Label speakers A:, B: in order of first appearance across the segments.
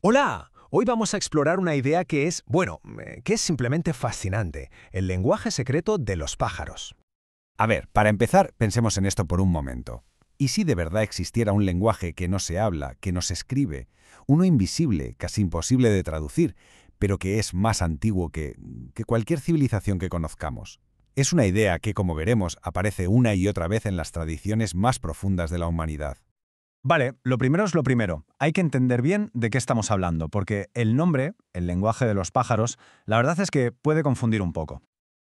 A: Hola, hoy vamos a explorar una idea que es, que es simplemente fascinante, el lenguaje secreto de los pájaros.
B: A ver, para empezar, pensemos en esto por un momento. ¿Y si de verdad existiera un lenguaje que no se habla, que no se escribe, uno invisible, casi imposible de traducir, pero que es más antiguo que cualquier civilización que conozcamos? Es una idea que, como veremos, aparece una y otra vez en las tradiciones más profundas de la humanidad.
C: Vale, lo primero es lo primero. Hay que entender bien de qué estamos hablando, porque el nombre, el lenguaje de los pájaros, la verdad es que puede confundir un poco.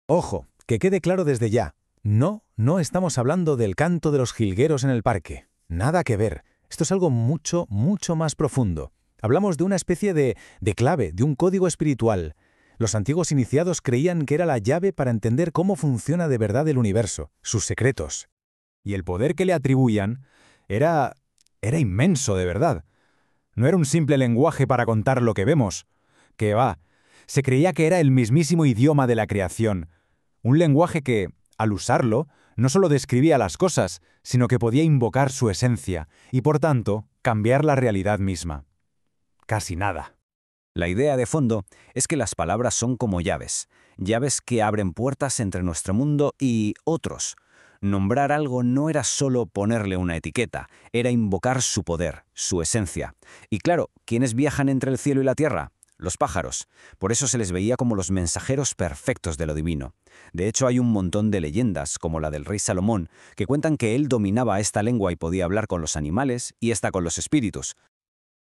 A: Ojo, que quede claro desde ya. No estamos hablando del canto de los jilgueros en el parque. Nada que ver. Esto es algo mucho más profundo. Hablamos de una especie de clave, de un código espiritual. Los antiguos iniciados creían que era la llave para entender cómo funciona de verdad el universo, sus secretos.
C: Y el poder que le atribuían era inmenso, de verdad. No era un simple lenguaje para contar lo que vemos. Que va, se creía que era el mismísimo idioma de la creación. Un lenguaje que, al usarlo, no solo describía las cosas, sino que podía invocar su esencia y, por tanto, cambiar la realidad misma. Casi nada.
D: La idea de fondo es que las palabras son como llaves, llaves que abren puertas entre nuestro mundo y otros. Nombrar algo no era solo ponerle una etiqueta, era invocar su poder, su esencia. Y claro, ¿quiénes viajan entre el cielo y la tierra? Los pájaros. Por eso se les veía como los mensajeros perfectos de lo divino. De hecho, hay un montón de leyendas, como la del rey Salomón, que cuentan que él dominaba esta lengua y podía hablar con los animales y hasta con los espíritus.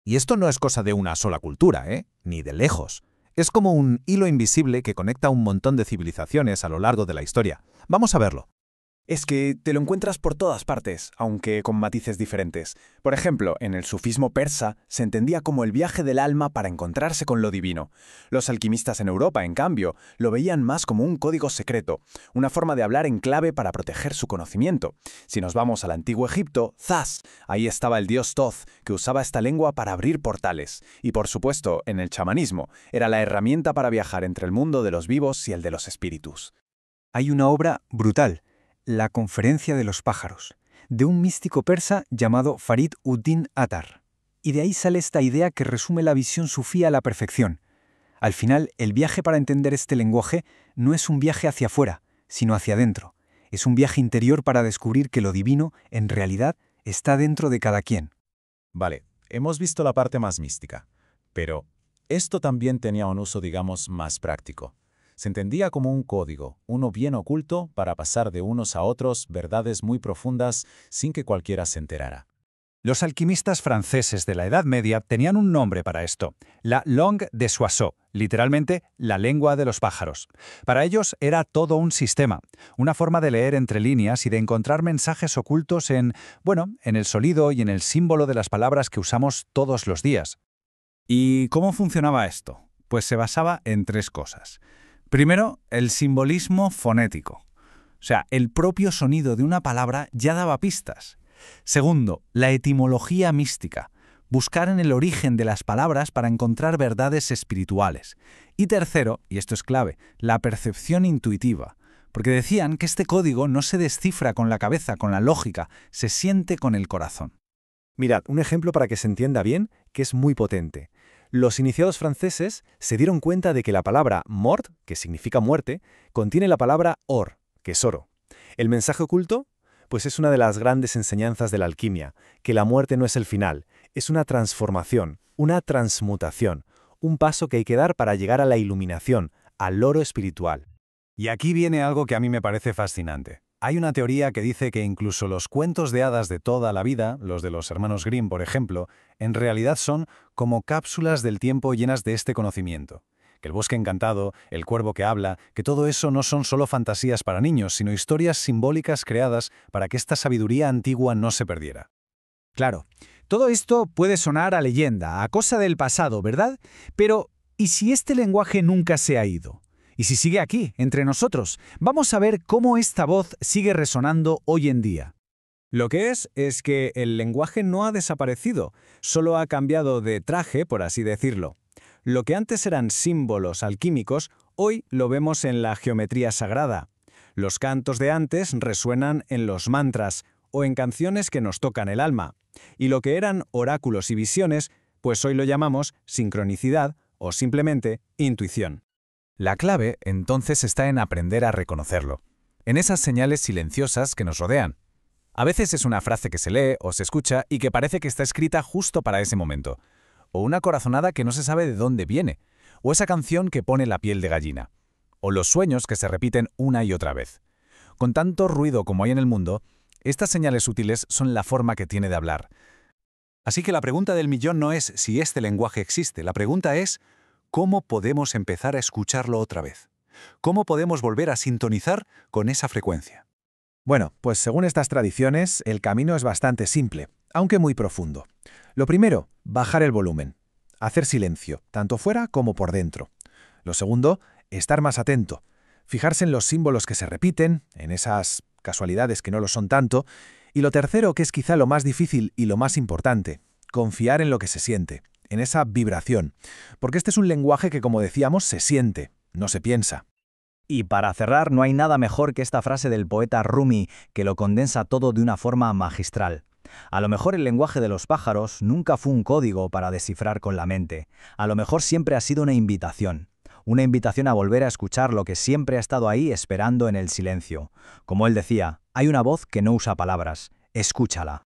B: Y esto no es cosa de una sola cultura, ¿eh? Ni de lejos. Es como un hilo invisible que conecta un montón de civilizaciones a lo largo de la historia. Vamos a verlo.
C: Es que te lo encuentras por todas partes, aunque con matices diferentes. Por ejemplo, en el sufismo persa se entendía como el viaje del alma para encontrarse con lo divino. Los alquimistas en Europa, en cambio, lo veían más como un código secreto, una forma de hablar en clave para proteger su conocimiento. Si nos vamos al antiguo Egipto, Zas, ahí estaba el dios Thoth, que usaba esta lengua para abrir portales. Y por supuesto, en el chamanismo, era la herramienta para viajar entre el mundo de los vivos y el de los espíritus.
E: Hay una obra brutal, La Conferencia de los Pájaros, de un místico persa llamado Farid ud-Din Attar. Y de ahí sale esta idea que resume la visión sufí a la perfección. Al final, el viaje para entender este lenguaje no es un viaje hacia afuera, sino hacia adentro. Es un viaje interior para descubrir que lo divino, en realidad, está dentro de cada quien.
F: Vale, hemos visto la parte más mística, pero esto también tenía un uso, digamos, más práctico. Se entendía como un código, uno bien oculto para pasar de unos a otros verdades muy profundas sin que cualquiera se enterara.
C: Los alquimistas franceses de la Edad Media tenían un nombre para esto, la langue des oiseaux, literalmente la lengua de los pájaros. Para ellos era todo un sistema, una forma de leer entre líneas y de encontrar mensajes ocultos en el sonido y en el símbolo de las palabras que usamos todos los días. ¿Y cómo funcionaba esto? Pues se basaba en tres cosas. Primero, el simbolismo fonético. O sea, el propio sonido de una palabra ya daba pistas. Segundo, la etimología mística. Buscar en el origen de las palabras para encontrar verdades espirituales. Y tercero, y esto es clave, la percepción intuitiva. Porque decían que este código no se descifra con la cabeza, con la lógica, se siente con el corazón.
A: Mirad, un ejemplo para que se entienda bien, que es muy potente. Los iniciados franceses se dieron cuenta de que la palabra mort, que significa muerte, contiene la palabra or, que es oro. ¿El mensaje oculto? Pues es una de las grandes enseñanzas de la alquimia, que la muerte no es el final, es una transformación, una transmutación, un paso que hay que dar para llegar a la iluminación, al oro espiritual.
C: Y aquí viene algo que a mí me parece fascinante. Hay una teoría que dice que incluso los cuentos de hadas de toda la vida, los de los hermanos Grimm, por ejemplo, en realidad son como cápsulas del tiempo llenas de este conocimiento. Que el bosque encantado, el cuervo que habla, que todo eso no son solo fantasías para niños, sino historias simbólicas creadas para que esta sabiduría antigua no se perdiera.
G: Claro, todo esto puede sonar a leyenda, a cosa del pasado, ¿verdad? Pero, ¿y si este lenguaje nunca se ha ido? ¿Y si sigue aquí, entre nosotros? Vamos a ver cómo esta voz sigue resonando hoy en día. Lo que es que el lenguaje no ha desaparecido, solo ha cambiado de traje, por así decirlo. Lo que antes eran símbolos alquímicos, hoy lo vemos en la geometría sagrada. Los cantos de antes resuenan en los mantras o en canciones que nos tocan el alma. Y lo que eran oráculos y visiones,
D: pues hoy lo llamamos sincronicidad o simplemente intuición.
B: La clave, entonces, está en aprender a reconocerlo, en esas señales silenciosas que nos rodean. A veces es una frase que se lee o se escucha y que parece que está escrita justo para ese momento, o una corazonada que no se sabe de dónde viene, o esa canción que pone la piel de gallina, o los sueños que se repiten una y otra vez. Con tanto ruido como hay en el mundo, estas señales sutiles son la forma que tiene de hablar.
C: Así que la pregunta del millón no es si este lenguaje existe, la pregunta es ¿cómo podemos empezar a escucharlo otra vez? ¿Cómo podemos volver a sintonizar con esa frecuencia?
A: Bueno, pues según estas tradiciones, el camino es bastante simple, aunque muy profundo. Lo primero, bajar el volumen. Hacer silencio, tanto fuera como por dentro. Lo segundo, estar más atento. Fijarse en los símbolos que se repiten, en esas casualidades que no lo son tanto. Y lo tercero, que es quizá lo más difícil y lo más importante, confiar en lo que se siente, en esa vibración. Porque este es un lenguaje que, como decíamos, se siente, no se piensa.
H: Y para cerrar, no hay nada mejor que esta frase del poeta Rumi, que lo condensa todo de una forma magistral. A lo mejor el lenguaje de los pájaros nunca fue un código para descifrar con la mente. A lo mejor siempre ha sido una invitación a volver a escuchar lo que siempre ha estado ahí esperando en el silencio. Como él decía, hay una voz que no usa palabras, escúchala.